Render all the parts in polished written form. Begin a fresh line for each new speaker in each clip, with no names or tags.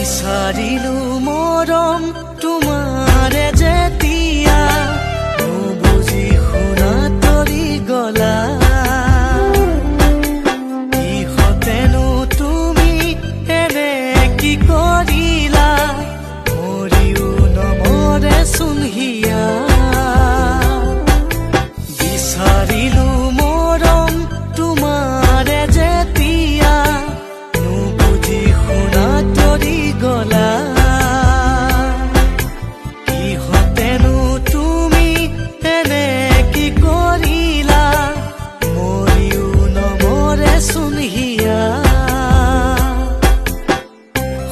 বিচাৰিলো মৰম তোমাৰে যেতিয়া নুবুজি শুনা তৰি গলা কিহতেনো তুমি এনে কি কৰিলা মৰিও নমৰে চোন হিয়া বিচাৰিলো মৰম তোমাৰে যেতিয়া নুবুজি শুনা তৰি গলা কিহতেনো তুমি এনে কি কৰিলা মৰিও নমৰে চোন হিয়া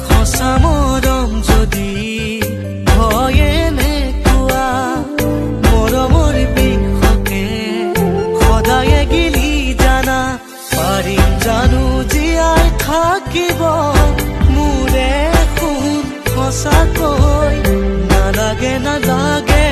সঁচা মৰম যদি হয় এনেকুৱা মৰমৰ বিষকে সদায়ে গিলি জানা পাৰিম জানো জীয়াই থাকিব মোৰে শুন সঁচাকৈ নালাগে নালাগে